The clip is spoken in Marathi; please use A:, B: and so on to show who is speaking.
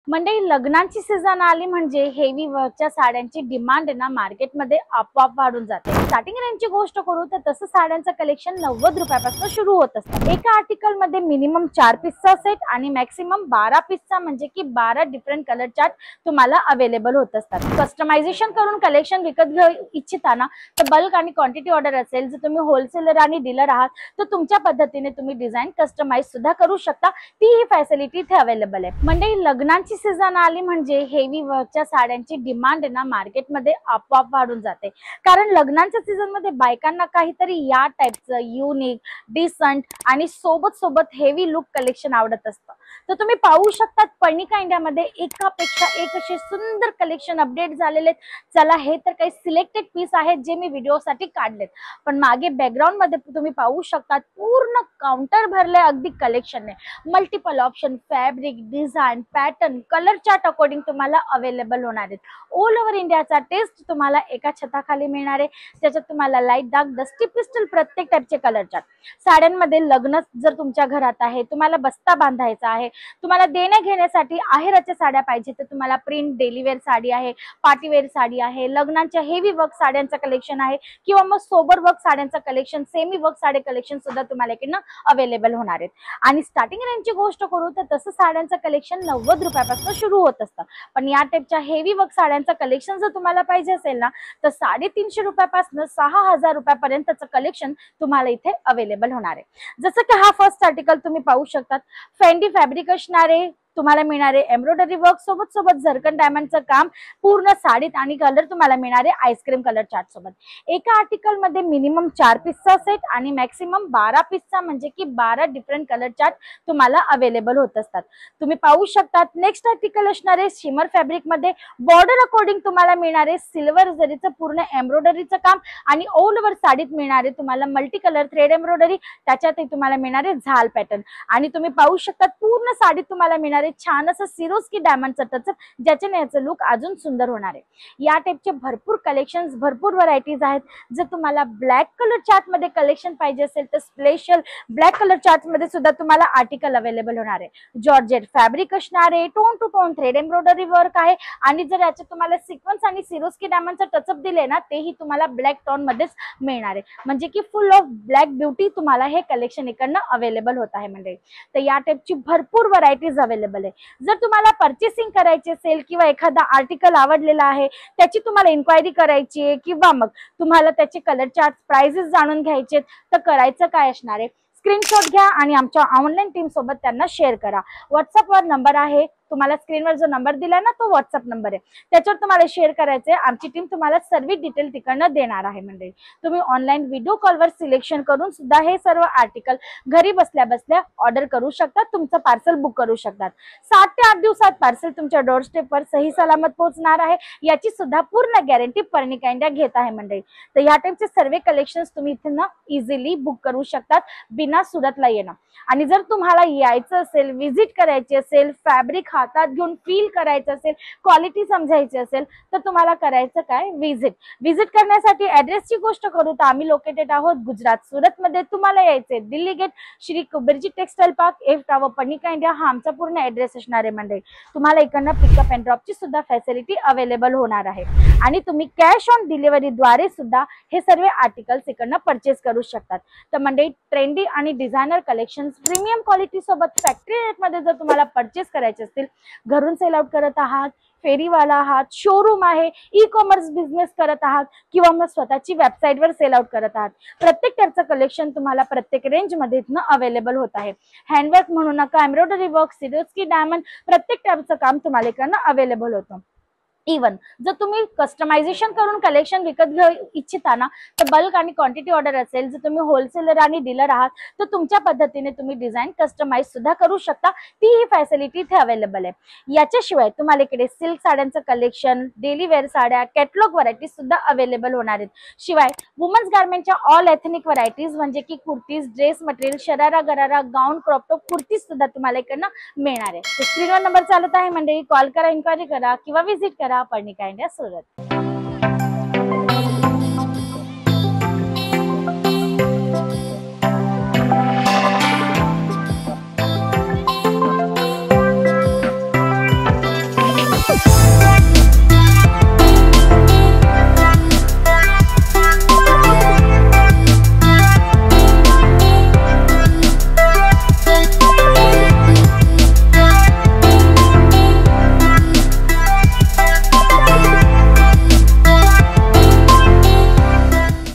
A: मंडळी, लग्नाची सीझन आली म्हणजे हेवी वर्कच्या साड्यांची डिमांड ना मार्केटमध्ये आपोआप वाढून जाते। स्टार्टिंग रेंजची गोष्ट करू तर तसं साड्यांचं कलेक्शन 90 रुपयापासून सुरू होत असतं। एका आर्टिकल मध्ये मिनिमम 4 पीसचा सेट आणि मॅक्सिमम 12 पीसचा म्हणजे की 12 डिफरंट कलर चार्ट तुम्हाला अवेलेबल होत असतात। कस्टमायझेशन करून कलेक्शन विकत घेऊ इच्छिता ना तर बल्क आणि क्वांटिटी ऑर्डर असेल, जर तुम्ही होलसेलर आणि डीलर आहात तर तुमच्या पद्धतीने तुम्ही डिझाइन कस्टमाइज सुद्धा करू शकता। ती ही फॅसिलिटी इथे अवेलेबल आहे। मंडळी, लग्नाची सीझन आली म्हणजे हेवी वर्कच्या साड्यांची डिमांड ना मार्केटमध्ये आपोआप वाढून जाते। कारण लग्नाच्या सीझन मध्ये बायकांना काहीतरी या टाइपचं युनिक, डिसेंट आणि सोबत हेवी लुक कलेक्शन आवडत असतं। तर तुम्ही पाहू शकता पर्णिका इंडियामध्ये एकापेक्षा एक असे सुंदर कलेक्शन अपडेट झालेले आहेत। चला, हे तर काही सिलेक्टेड पीस आहेत जे मी व्हिडिओसाठी काढलेत, पण मागे बॅकग्राऊंड मध्ये तुम्ही पाहू शकता पूर्ण काउंटर भरले अगदी कलेक्शन आहे। Multiple option, fabric, design, pattern, colour chart according तुम्हाला अवेलेबल होणार आहेत। ऑल ओव्हर इंडियाचा टेस्ट तुम्हाला एका छताखाली मिळणार आहे। त्याच्यात तुम्हाला लाईट, डार्क, डस्टी, पिस्टल प्रत्येक टाइपचे कलर चार्ट। साड्यांमध्ये लग्न जर तुमच्या घरात आहे, तुम्हाला बस्ता बांधायचा आहे, तुम्हाला देण्या घेण्यासाठी आहेराच्या साड्या पाहिजे तर तुम्हाला प्रिंट डेली वेअर साडी आहे, पार्टी वेअर साडी आहे, लग्नांच्या हेवी वर्क साड्यांचं कलेक्शन आहे किंवा मग सोबर वर्क साड्यांचं collection, semi work sari collection सुद्धा तुम्हाला इकडनं अवेलेबल होणार आहेत। आणि स्टार्टिंग रेंजची गोष्ट करू तर तसं साड्यांचं कलेक्शन 90 रुपयापासून सुरू होत असतं, पण या टाइपच्या हेवी वर्क साड्यांचं कलेक्शन जर तुम्हाला पाहिजे असेल ना तर 350 रुपयापासून 6000 रुपयापर्यंतचं कलेक्शन तुम्हाला इथे अवेलेबल होणार आहे। जसं की हा फर्स्ट आर्टिकल तुम्ही पाहू शकतात, फेंडी फॅब्रिक असणारे तुम्हाला मिळणारे एम्ब्रॉयडरी वर्क सोबत झरकन डायमंडचं काम पूर्ण साडीत आणि कलर तुम्हाला मिळणारे आईस्क्रीम कलर चार्ट सोबत। एका आर्टिकल मध्ये मिनिमम 4 पीसचा सेट आणि मॅक्सिमम 12 पीसचा म्हणजे की 12 डिफरंट कलर चार्ट तुम्हाला अवेलेबल होत असतात। तुम्ही पाहू शकता नेक्स्ट आर्टिकल असणारे शिमर फॅब्रिक मध्ये बॉर्डर अकॉर्डिंग तुम्हाला मिळणारे सिल्वर जरीचं पूर्ण एम्ब्रॉयडरीचं काम आणि ऑल ओव्हर साडीत मिळणारे तुम्हाला मल्टी कलर थ्रेड एम्ब्रॉयडरी, त्याच्यातही तुम्हाला मिळणारे झाल पॅटर्न आणि तुम्ही पाहू शकता पूर्ण साडीत तुम्हाला मिळणारे छान असं सिरोस्की डायमंडचं टचअप, ज्याच्याने याचं लुक अजून सुंदर होणार आहे। या टाइपचे भरपूर कलेक्शन्स, भरपूर व्हरायटीज आहेत। जर तुम्हाला ब्लॅक कलर चार्ट मध्ये कलेक्शन पाहिजे असेल तर स्पेशल ब्लॅक कलर चार्ट मध्ये सुद्धा तुम्हाला आर्टिकल अवेलेबल होणार आहे। जॉर्जेट फॅब्रिक असणार आहे, tone to tone thread embroidery work आहे आणि जर याच्यात तुम्हाला सिक्वेन्स आणि सिरोस्की डायमंडचं टचअप दिले ना तेही तुम्हाला ब्लॅक टोन मध्येच मिळणार आहे, म्हणजे की फुल ऑफ ब्लॅक ब्युटी तुम्हाला हे कलेक्शन इकडनं अवेलेबल होत आहे मंडळी। तर या टाइपची भरपूर व्हरायटीज अवेलेबल आहे। जर तुम्हाला परचेसिंग करायची असेल किंवा एखादा आर्टिकल आवडलेला आहे त्याची तुम्हाला इन्क्वायरी करायची आहे किंवा मग तुम्हाला त्याचे कलर चार्ट, प्राइसेस जाणून घ्यायचे तर करायचं काय असणार आहे, स्क्रीनशॉट घ्या आणि आमच्या ऑनलाईन टीम सोबत त्यांना शेअर करा। व्हॉट्सअपवर नंबर आहे, तुम्हाला स्क्रीनवर जो नंबर दिलाय ना तो व्हॉट्सअप नंबर आहे, त्याच्यावर तुम्हाला शेअर करायचंय। आमची टीम तुम्हाला सर्व डिटेल तिकडनं देणार आहे मंडळी। तुम्ही ऑनलाईन व्हिडिओ कॉलवर सिलेक्शन करून सुद्धा हे सर्व आर्टिकल घरी बसल्या ऑर्डर करू शकता, तुमचं पार्सल बुक करू शकतात। 7 ते 8 दिवसात पार्सल तुमच्या डोर स्टेपवर सही सलामत पोहोचणार आहे, याची सुद्धा पूर्ण गॅरंटी पर्णिका इंडिया घेत आहे मंडळी। तर या टाइपचे सर्व कलेक्शन्स तुम्ही इथे ना इझिली बुक करू शकतात बिना सुरतला येणं। आणि जर तुम्हाला यायचं असेल, व्हिजिट करायची असेल, फॅब्रिक हातात घेऊन फील करायचं असेल, क्वालिटी समजायची असेल तर तुम्हाला करायचं काय, व्हिजिट करण्यासाठी ऍड्रेसची गोष्ट करू तर आम्ही लोकेटेड आहोत गुजरात, सुरत मध्ये। तुम्हाला यायचंय Delhi gate, Shri Kuberji textile park, F tower, Parnika India हा आमचा पूर्ण ऍड्रेस असणार आहे मंडळी। तुम्हाला इकडनं पिकअप अँड ड्रॉपची सुद्धा फॅसिलिटी अवेलेबल होणार आहे आणि तुम्ही कॅश ऑन डिलिव्हरी द्वारे सुद्धा हे सर्व आर्टिकल्स इकडनं परचेस करू शकतात। तर मंडळी, ट्रेंडी आणि डिझायनर कलेक्शन प्रीमियम क्वालिटी सोबत फॅक्टरी रेट मध्ये जर तुम्हाला परचेस करायचे असतील, घरून सेल आउट करत आहात, फेरीवाला आहात, शोरूम आहे, ई कॉमर्स बिझनेस करत आहात किंवा मग स्वतःची वेबसाईटवर सेल आउट करत आहात, प्रत्येक टाइपचं कलेक्शन तुम्हाला प्रत्येक रेंज मध्ये अवेलेबल होत आहे। हँडवर्क म्हणू नका, एम्ब्रॉयडरी वर्क, सिरोस्की डायमंड प्रत्येक टाइपचं काम तुम्हाला इकडनं अवेलेबल होतं। इवन जर तुम्ही कस्टमायझेशन करून कलेक्शन विकत घेऊ इच्छिता ना तर बल्क आणि क्वांटिटी ऑर्डर असेल, जर तुम्ही होलसेलर आणि डीलर आहात तर तुमच्या पद्धतीने तुम्ही डिझाइन कस्टमाइज सुद्धा करू शकता। ती ही फॅसिलिटी इथे अवेलेबल आहे। याच्याशिवाय तुम्हाला इकडे सिल्क साड्यांचं कलेक्शन, डेली वेअर साड्या, कॅटलॉग व्हरायटीज सुद्धा अवेलेबल होणार आहेत। शिवाय वुमन्स गार्मेंटच्या ऑल एथनिक व्हरायटीज म्हणजे की कुर्तीज, ड्रेस मटेरियल, शरारा, गरारा, गाऊन, क्रॉप टॉप, कुर्तीज सुद्धा तुम्हाला इकडनं मिळणार आहे। स्क्रीनवर नंबर चालत आहे मंडळी, कॉल करा, इन्क्वायरी करा किंवा व्हिजिट करा पर्णिका इंडिया सुरत। आहे.